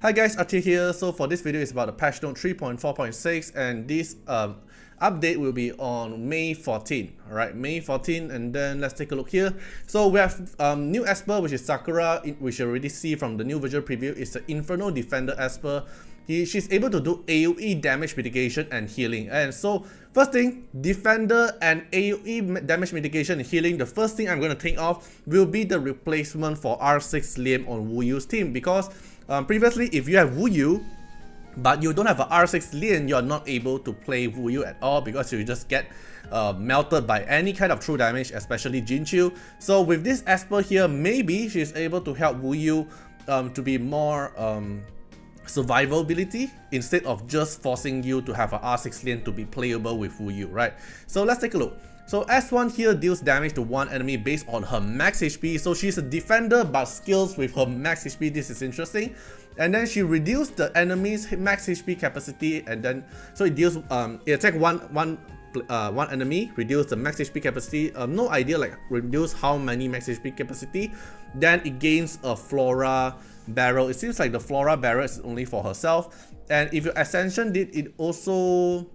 Hi guys, Artiar here. So for this video, it's about the patch note 3.4.6, and this update will be on May 14. Alright, May 14, and then let's take a look here. So we have new Esper, which is Sakura, which you already see from the new visual preview. It's the Inferno Defender Esper. She's able to do AoE damage mitigation and healing. And so first thing, Defender and AoE damage mitigation and healing, the first thing I'm going to think of will be the replacement for R6 Liam on Wu Yu's team, because previously, if you have Wu Yu, but you don't have an R6 Lian, you're not able to play Wu Yu at all, because you just get melted by any kind of true damage, especially Jinchu. So with this Esper here, maybe she's able to help Wu Yu to be more survivability, instead of just forcing you to have an R6 Lian to be playable with Wu Yu, right? So let's take a look. So S1 here deals damage to one enemy based on her max HP. So she's a defender but skills with her max HP. This is interesting. And then she reduced the enemy's max HP capacity, and then so it deals it attack one enemy, reduce the max HP capacity. No idea like reduce how many max HP capacity. Then it gains a Flora barrel. It seems like the Flora barrel is only for herself. And if you Ascension did, it also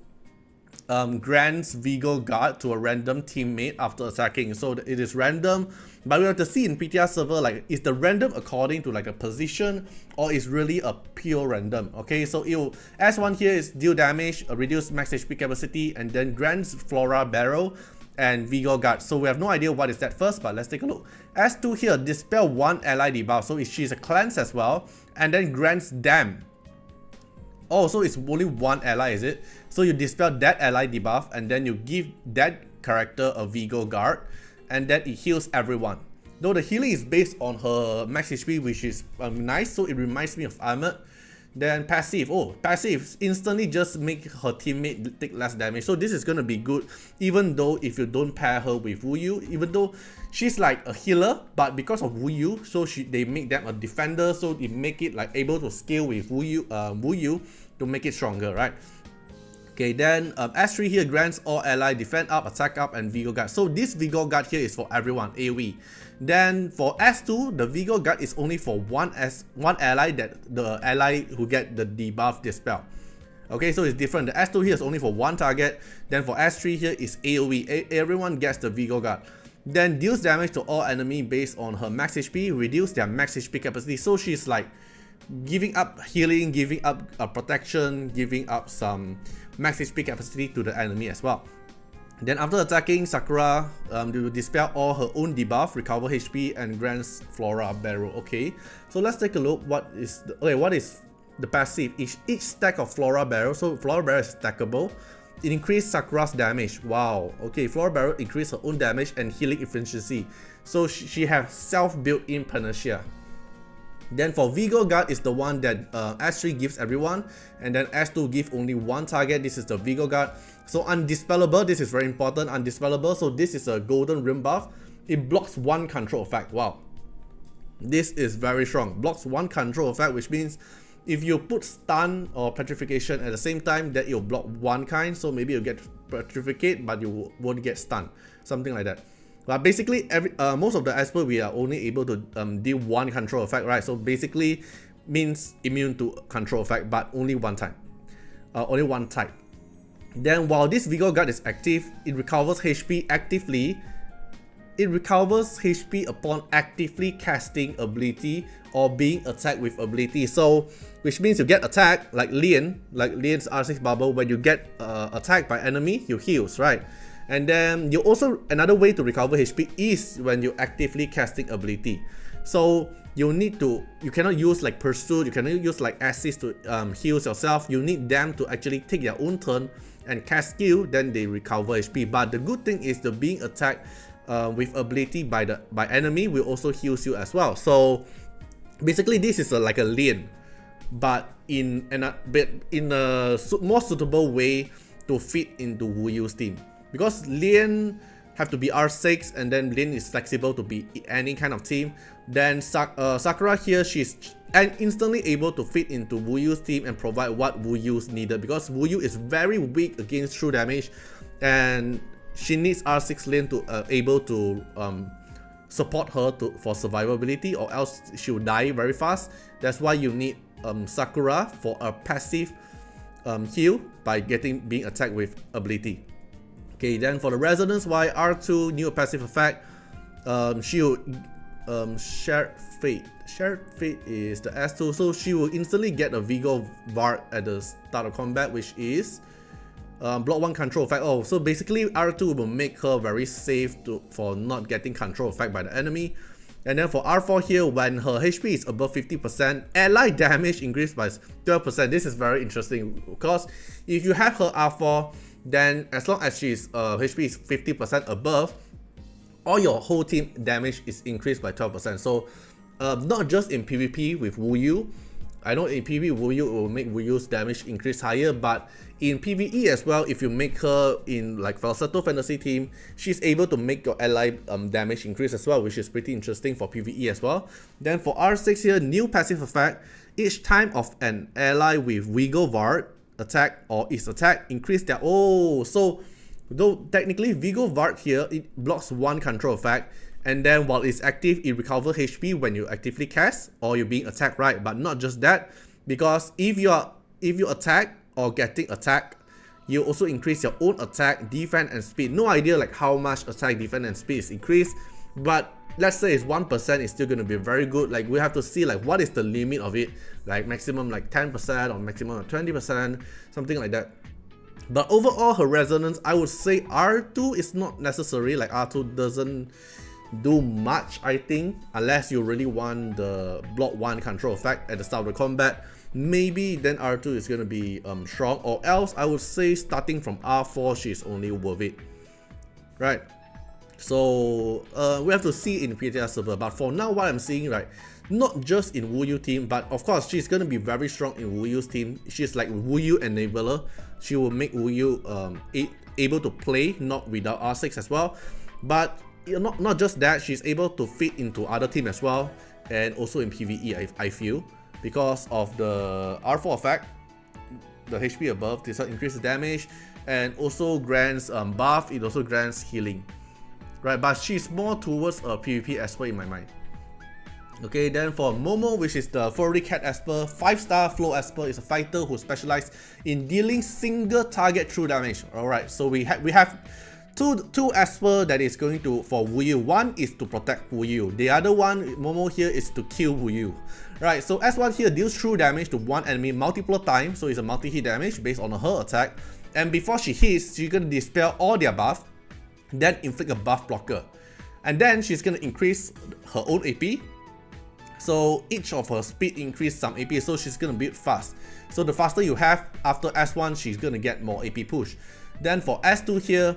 grants Vigor Guard to a random teammate after attacking. So it is random, but we have to see in PTR server, like, is the random according to like a position, or is really a pure random? Okay, so S1 here is deal damage, reduce max HP capacity, and then grants Flora Barrel and Vigor Guard. So we have no idea what is that first, but let's take a look. S2 here, dispel one ally debuff, so she's a cleanse as well, and then grants Dam. Oh, so it's only one ally, is it? So you dispel that ally debuff, and then you give that character a Vigor Guard, and then it heals everyone. Though the healing is based on her max HP, which is nice, so it reminds me of Armored. Then passive, passive instantly just make her teammate take less damage. So this is gonna be good, even though if you don't pair her with Wu Yu, even though she's like a healer, but because of Wu Yu, so they make them a defender, so they make it like able to scale with Wu Yu to make it stronger, right? Okay, then S3 here grants all ally defend up, attack up, and Vigor Guard. So this Vigor Guard here is for everyone, AoE. Then for S2, the Vigor Guard is only for one ally, that the ally who get the debuff dispel. Okay, so it's different. The S2 here is only for one target. Then for S3 here is AoE. Everyone gets the Vigor Guard. Then deals damage to all enemy based on her max HP, reduce their max HP capacity. So she's like giving up healing, giving up protection, giving up some max HP capacity to the enemy as well. Then after attacking, Sakura will dispel all her own debuff, recover HP, and grants Flora Barrel. Okay, so let's take a look. What is the passive? Each stack of Flora Barrel. So Flora Barrel is stackable. It increased Sakura's damage. Wow. Okay, Flora Barrel increased her own damage and healing efficiency. So she has self-built-in Panacea. Then for Vigor Guard is the one that S3 gives everyone, and then S2 give only one target. This is the Vigor Guard. So undispellable, this is very important. Undispellable, so this is a golden rim buff. It blocks one control effect. Wow, this is very strong. Blocks one control effect, which means if you put stun or petrification at the same time, that you'll block one kind. So maybe you'll get petrificate, but you won't get stun, something like that. But basically, most of the Esper we are only able to deal one control effect, right? So basically means immune to control effect, but only one time, only one type. Then while this Vigor Guard is active, it recovers HP actively. It recovers HP upon actively casting ability or being attacked with ability. So which means you get attacked like Lian's R6 bubble. When you get attacked by enemy, you heals, right? And then you also, another way to recover HP is when you actively casting ability. So you cannot use like Pursuit, you cannot use like Assist to heal yourself. You need them to actually take their own turn and cast skill, then they recover HP. But the good thing is the being attacked with ability by enemy will also heals you as well. So basically this is like a Lian, but in a more suitable way to fit into Wu Yu's team. Because Lian have to be R6, and then Lian is flexible to be any kind of team. Then Sakura here, she's instantly able to fit into Wu Yu's team and provide what Wu Yu's needed, because Wu Yu is very weak against true damage, and she needs R6 Lian to able to support her for survivability, or else she will die very fast. That's why you need Sakura for a passive heal by being attacked with ability. Okay, then for the Resonance Y, R2 new passive effect, she will Shared Fate. Shared Fate is the S2, so she will instantly get a Vigor Vart at the start of combat, which is block 1 control effect. Oh, so basically R2 will make her very safe for not getting control effect by the enemy. And then for R4 here, when her HP is above 50%, ally damage increased by 12%. This is very interesting because if you have her R4, then as long as she's HP is 50% above, all your whole team damage is increased by 12%. So not just in PvP with Wu Yu. I know in PvP Wu Yu will make Wu Yu's damage increase higher, but in PvE as well, if you make her in like Falsetto Fantasy team, she's able to make your ally damage increase as well, which is pretty interesting for PvE as well. Then for R6 here, new passive effect, each time of an ally with Vigor Vart attack or is attack, increase their, so though technically Vigor Vart here, it blocks 1 control effect, and then while it's active, it recovers HP when you actively cast or you're being attacked, right? But not just that, because if you attack or getting attacked, you also increase your own attack, defense, and speed. No idea like how much attack, defense, and speed is increased, but let's say it's 1%, it's still gonna be very good. Like we have to see like what is the limit of it, like maximum like 10% or maximum of 20%, something like that. But overall, her Resonance, I would say R2 is not necessary. Like R2 doesn't do much, I think, unless you really want the block 1 control effect at the start of the combat. Maybe then R2 is going to be strong, or else I would say starting from R4 she's only worth it, right? So we have to see in PTR server, but for now what I'm seeing, right, not just in Wu Yu team, but of course she's going to be very strong in Wu Yu's team. She's like Wu Yu enabler. She will make Wu Yu able to play not without R6 as well, but not just that, she's able to fit into other team as well, and also in PvE I feel, because of the R4 effect, the HP above, this increases damage, and also grants buff, it also grants healing, right? But she's more towards a PvP Esper in my mind. Okay, then for Momo, which is the furry cat Esper, 5-star flow Esper, is a fighter who specializes in dealing single target true damage. Alright, so we have two Esper that is going to for Wu Yu. One is to protect Wu Yu. The other one, Momo here, is to kill Wu Yu. Right, so S1 here deals true damage to one enemy multiple times, so it's a multi-hit damage based on her attack. And before she hits, she's gonna dispel all their buff, then inflict a buff blocker. And then she's gonna increase her own AP. So each of her speed increase some AP, so she's gonna build fast. So the faster you have after S1, she's gonna get more AP push. Then for S2 here,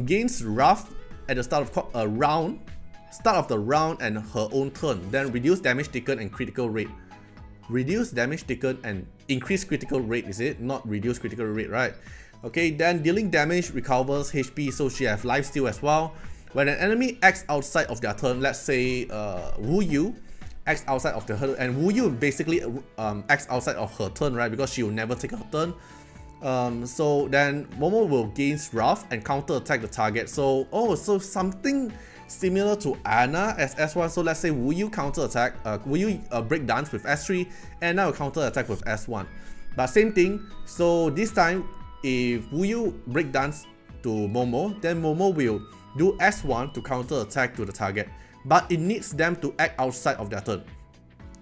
gains rough at the start of a round, and her own turn. Then reduce damage taken and critical rate. Reduce damage taken and increase critical rate, is it? Not reduce critical rate, right? Okay, then dealing damage recovers HP, so she has lifesteal as well. When an enemy acts outside of their turn, let's say Wu Yu acts outside of the turn, and Wu Yu basically acts outside of her turn, right? Because she will never take her turn. So then Momo will gain Wrath and counter attack the target. So so something similar to Anna as S1. So let's say Wu Yu counter attack, Wu Yu break dance with S3, and now counter attack with S1. But same thing. So this time, if Wu Yu break dance to Momo, then Momo will do S1 to counter attack to the target. But it needs them to act outside of their turn.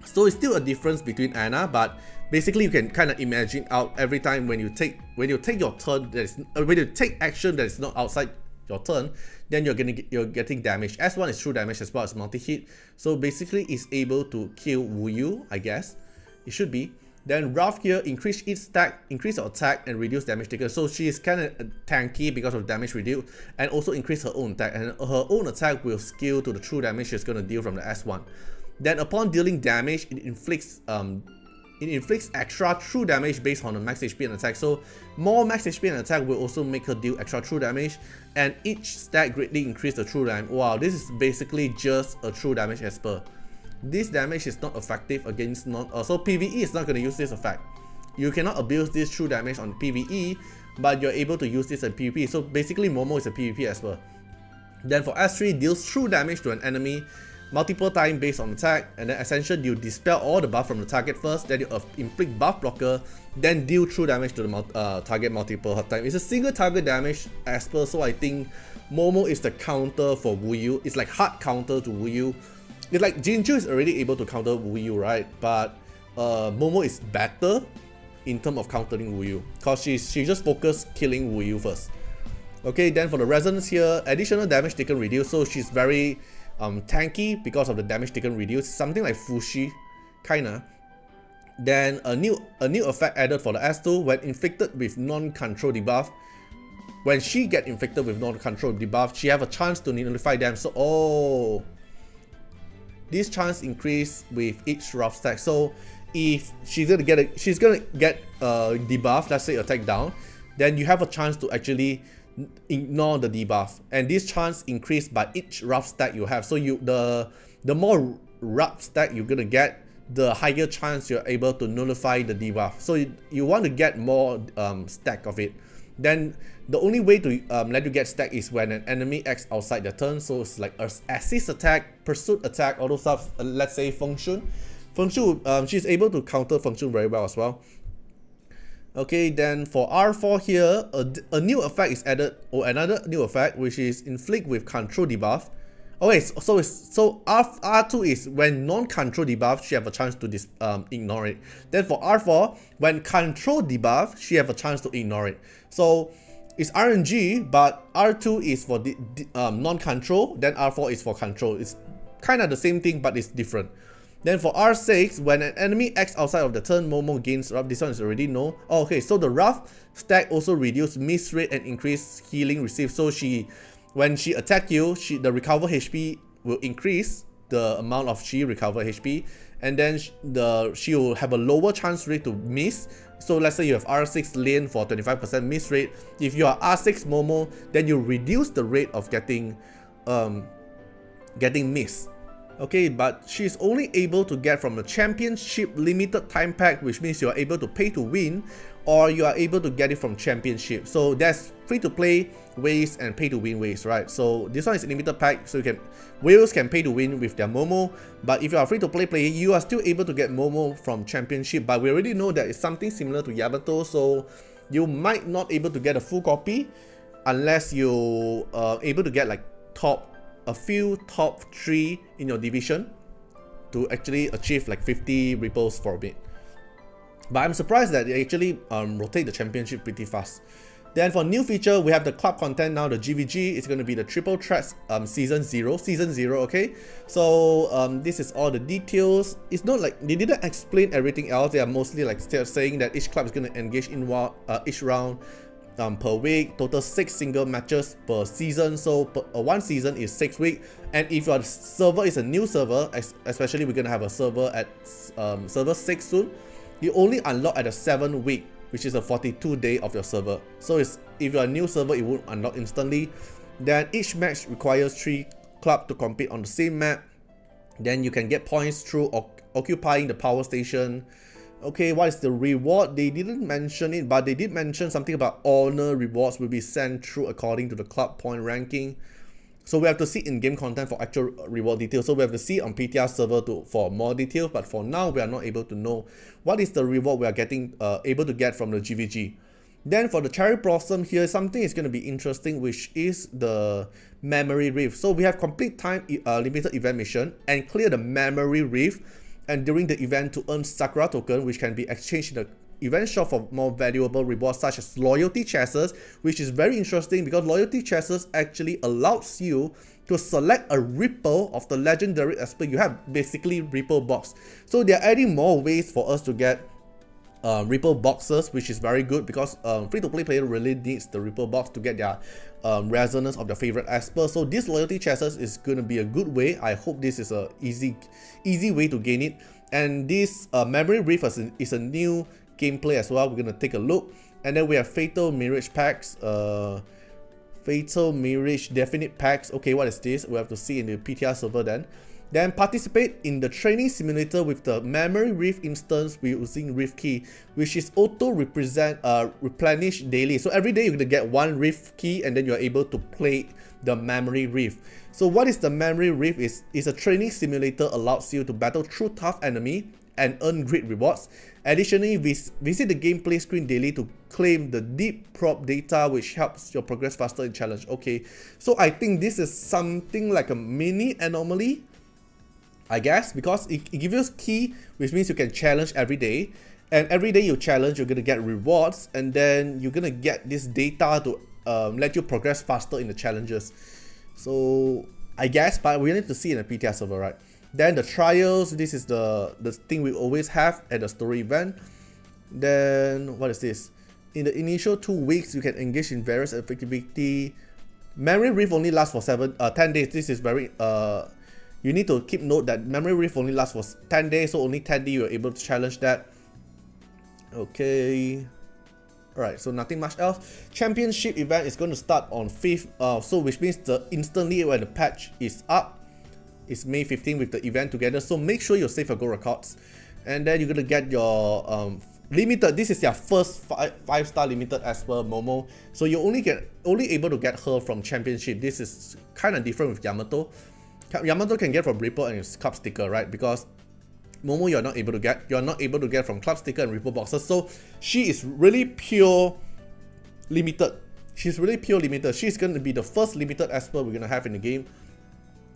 So it's still a difference between Anna, but basically you can kind of imagine out every time when you take your turn, when you take action that is not outside your turn, then you're getting damage. S1 is true damage as well as multi-hit. So basically it's able to kill Wu Yu, I guess. It should be. Then Wrath here, increase its stack, increase her attack and reduce damage taken. So she is kind of tanky because of damage reduced, and also increase her own attack. And her own attack will scale to the true damage she's going to deal from the S1. Then upon dealing damage, it inflicts extra true damage based on the max HP and attack. So more max HP and attack will also make her deal extra true damage, and each stack greatly increase the true damage. Wow, this is basically just a true damage Esper. This damage is not effective against so PvE is not going to use this effect. You cannot abuse this true damage on PvE, but you're able to use this in PvP. So basically Momo is a PvP Esper. Then for S3, deals true damage to an enemy multiple time based on attack, and then Ascension, you dispel all the buff from the target first, then you inflict buff blocker, then deal true damage to the target multiple time. It's a single target damage Esper, so I think Momo is the counter for Wu Yu. It's like hard counter to Wu Yu. It's like Jinju is already able to counter Wu Yu, right? But Momo is better in terms of countering Wu Yu, because she just focused killing Wu Yu first. Okay, then for the resonance here, additional damage taken reduced, so she's very tanky because of the damage taken reduced, something like Fushi, kinda. Then a new effect added for the S2, when inflicted with non-control debuff. When she get inflicted with non-control debuff, she have a chance to nullify them. So this chance increase with each rough stack. So if she's gonna get a debuff, let's say attack down, then you have a chance to actually ignore the debuff, and this chance increase by each rough stack you have. So the more rough stack you're gonna get, the higher chance you're able to nullify the debuff. So you want to get more stack of it. Then the only way to let you get stack is when an enemy acts outside their turn. So it's like assist attack, pursuit attack, all those stuff. Let's say Feng Shun, she's able to counter Feng Shun very well as well. Okay, then for R4 here, a new effect is added, or another new effect, which is inflict with control debuff. Okay, so R2 is when non-control debuff, she have a chance to ignore it. Then for R4, when control debuff, she have a chance to ignore it. So it's RNG, but R2 is for non-control, then R4 is for control. It's kind of the same thing, but it's different. Then for R6, when an enemy acts outside of the turn, Momo gains rough. This one is already known. Oh, okay, so the rough stack also reduce miss rate and increase healing received. So when she attack you, the recover HP will increase the amount of she recover HP, and then she will have a lower chance rate to miss. So let's say you have R6 lane for 25% miss rate. If you are R6 Momo, then you reduce the rate of getting miss. Okay, but she's only able to get from the championship limited time pack, which means you are able to pay to win, or you are able to get it from championship. So there's free to play ways and pay to win ways, right? So this one is a limited pack, so whales can pay to win with their Momo, but if you are free to play player, you are still able to get Momo from championship. But we already know that it's something similar to Yamato, so you might not able to get a full copy unless you are able to get like a few top 3 in your division to actually achieve like 50 ripples for a bit. But I'm surprised that they actually rotate the championship pretty fast. Then for new feature, we have the club content now, the GVG. It's going to be the triple threats season 0, okay? So this is all the details. It's not like they didn't explain everything else. They are mostly like still saying that each club is going to engage in each round per week, total 6 single matches per season. So one season is 6 weeks, and if your server is a new server, especially we're gonna have a server at server 6 soon, you only unlock at a 7 week, which is a 42 day of your server. So if you're a new server, it won't unlock instantly. Then each match requires 3 clubs to compete on the same map. Then you can get points through occupying the power station. Okay, what is the reward? They didn't mention it, but they did mention something about honor rewards will be sent through according to the club point ranking. So we have to see in-game content for actual reward details. So we have to see on PTR server for more details, but for now we are not able to know what is the reward we are getting able to get from the GVG. Then for the cherry blossom here, something is going to be interesting, which is the memory reef. So we have complete time limited event mission and clear the memory reef, and during the event to earn Sakura token, which can be exchanged in the event shop for more valuable rewards such as loyalty chests, which is very interesting because loyalty chests actually allows you to select a ripple of the legendary Esper. You have basically ripple box. So they're adding more ways for us to get ripple boxes, which is very good because free-to-play player really needs the ripple box to get their resonance of their favorite Esper. So this loyalty chest is going to be a good way. I hope this is a easy way to gain it. And this memory reef is a new gameplay as well. We're going to take a look. And then we have Fatal Mirage packs, Fatal Mirage Definite packs. Okay, what is this? We have to see in the PTR server then. Then participate in the training simulator with the memory reef instance using reef key, which is auto replenish daily. So every day you're gonna get one reef key and then you're able to play the memory reef. So what is the memory reef? Is a training simulator, allows you to battle through tough enemy and earn great rewards. Additionally, visit the gameplay screen daily to claim the deep prop data, which helps your progress faster in challenge. Okay, so I think this is something like a mini anomaly, I guess, because it gives you a key, which means you can challenge every day, and every day you challenge, you're gonna get rewards, and then you're gonna get this data to let you progress faster in the challenges. So I guess, but we need to see in the PTR server, right? Then the trials, this is the thing we always have at the story event. Then what is this? In the initial 2 weeks, you can engage in various activity. Memory Reef only lasts for 10 days. This is very you need to keep note that Memory Reef only lasts for 10 days, so only 10 days you're able to challenge that. Okay. Alright, so nothing much else. Championship event is going to start on 5th, so which means instantly when the patch is up, it's May 15 with the event together. So make sure you save your gold records, and then you're gonna get your limited. This is your first 5-star limited Esper Momo. So you only able to get her from championship. This is kind of different with Yamato. Yamato can get from Ripple and his club sticker, right? Because Momo you're not able to get. You're not able to get from club sticker and Ripple boxes. So she is really pure limited. She's really pure limited. She's gonna be the first limited Esper we're gonna have in the game.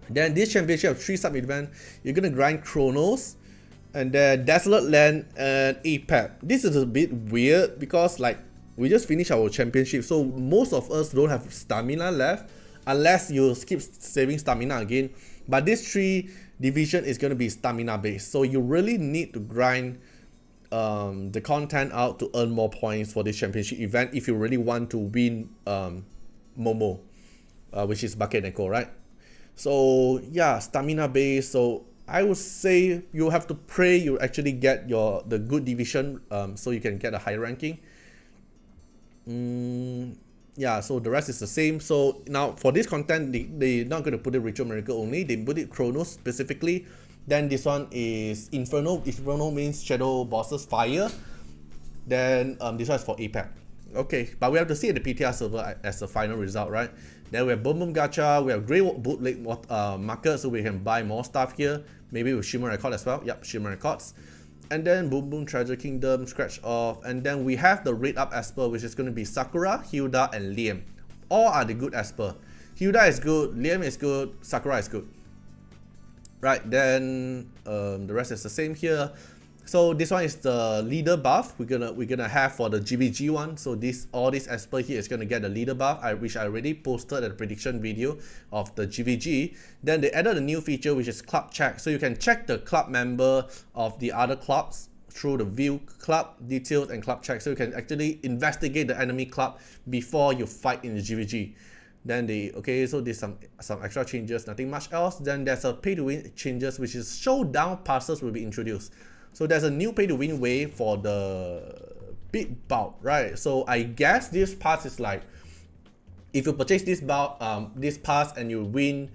Then this championship of 3 sub event, you're gonna grind Chronos, and then Desolate Land and APEP. This is a bit weird because like we just finished our championship, so most of us don't have stamina left unless you skip saving stamina again. But this 3 division is gonna be stamina based, so you really need to grind the content out to earn more points for this championship event if you really want to win Momo, which is Bucket Neko, right? So yeah, stamina based. So I would say you have to pray you actually get the good division, so you can get a higher ranking. Yeah, so the rest is the same. So now for this content, they're not going to put it Ritual Miracle only. They put it Chronos specifically. Then this one is Inferno. Inferno means Shadow Bosses Fire. Then this one is for APEC. Okay, but we have to see at the PTR server as the final result, right? Then we have Boom Boom Gacha, we have Grey Bootleg market, so we can buy more stuff here. Maybe with Shimmer Record as well. Yep, Shimmer Records. And then Boom Boom Treasure Kingdom, scratch off. And then we have the Rate Up Esper, which is going to be Sakura, Hilda, and Liam. All are the good Esper. Hilda is good, Liam is good, Sakura is good. Right, then the rest is the same here. So this one is the leader buff we're gonna have for the GVG one. So all this Esper here is gonna get the leader buff, which I already posted a prediction video of the GVG. Then they added a new feature which is club check. So you can check the club member of the other clubs through the view club details and club check. So you can actually investigate the enemy club before you fight in the GVG. Then so there's some extra changes, nothing much else. Then there's a pay to win changes, which is showdown passes will be introduced. So there's a new pay to win way for the big bout, right? So I guess this pass is like, if you purchase this pass and you win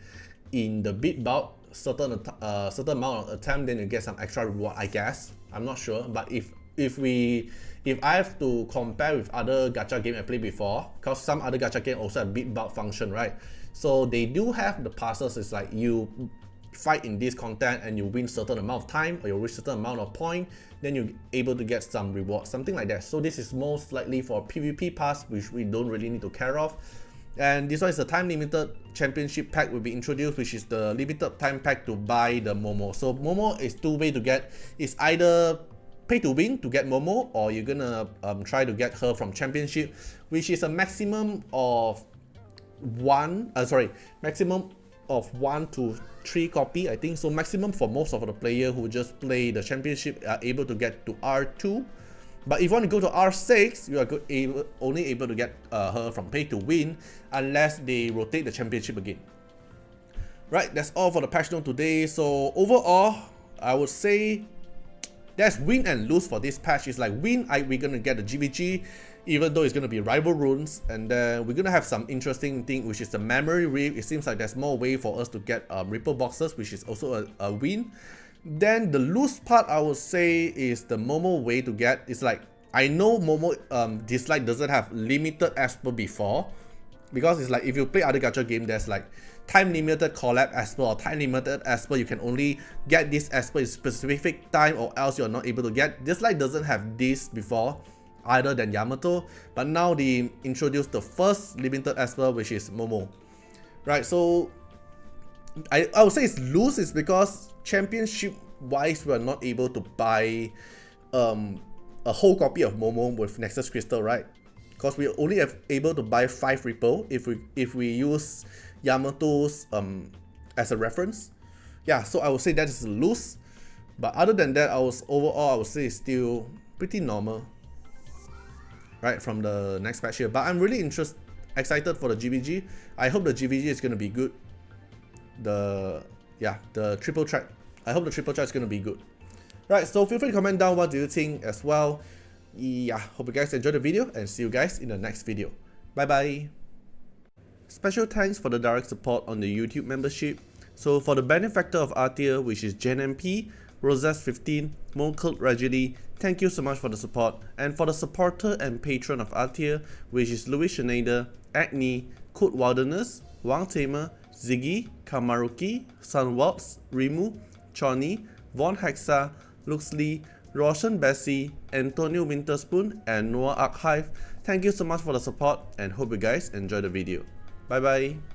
in the big bout certain amount of attempt, then you get some extra reward, I guess. I'm not sure, but if I have to compare with other gacha game I played before, because some other gacha game also have big bout function, right? So they do have the passes. It's like you fight in this content and you win certain amount of time, or you reach certain amount of point, then you're able to get some reward, something like that. So this is most likely for PvP pass, which we don't really need to care of. And this one is the time limited championship pack will be introduced, which is the limited time pack to buy the Momo. So Momo is 2 ways to get. It's either pay to win to get Momo, or you're gonna try to get her from championship, which is a maximum of 1 to 3 copy, I think. So maximum for most of the player who just play the championship are able to get to R2. But if you want to go to R6, you are only able to get her from pay to win unless they rotate the championship again. Right, that's all for the patch note today. So overall, I would say there's win and lose for this patch. It's like win, we're gonna get the GVG, even though it's gonna be rival runes, and then we're gonna have some interesting thing, which is the memory reef. It seems like there's more way for us to get Ripple boxes, which is also a win. Then the lose part, I would say, is the Momo way to get. It's like, I know Momo Dislyte doesn't have limited Esper before, because it's like if you play other gacha game, there's like time limited collab Esper or time limited Esper. You can only get this Esper in specific time, or else you're not able to get. Dislyte doesn't have this before, other than Yamato, but now they introduced the first limited Esper, which is Momo, right? So I would say it's loose is because championship wise we're not able to buy a whole copy of Momo with Nexus Crystal, right? Because we only have able to buy 5 Ripple if we use Yamato's as a reference. Yeah, so I would say that is loose, but other than that, overall I would say it's still pretty normal, right, from the next patch here. But I'm really excited for the GVG. I hope the GVG is gonna be good. The triple track. I hope the triple track is gonna be good. Right, so feel free to comment down what do you think as well. Yeah, hope you guys enjoyed the video, and see you guys in the next video. Bye bye. Special thanks for the direct support on the YouTube membership. So for the benefactor of Artiar, which is JenMP, Roses15, Moncult Regili, thank you so much for the support. And for the supporter and patron of Artiar, which is Louis Schneider, Agni, Code Wilderness, Wang Tamer, Ziggy, Kamaruki, Sunwalks, Rimu, Choni, Von Hexa, Luxley, Roshan Bessie, Antonio Winterspoon, and Noah Archive. Thank you so much for the support, and hope you guys enjoy the video. Bye bye.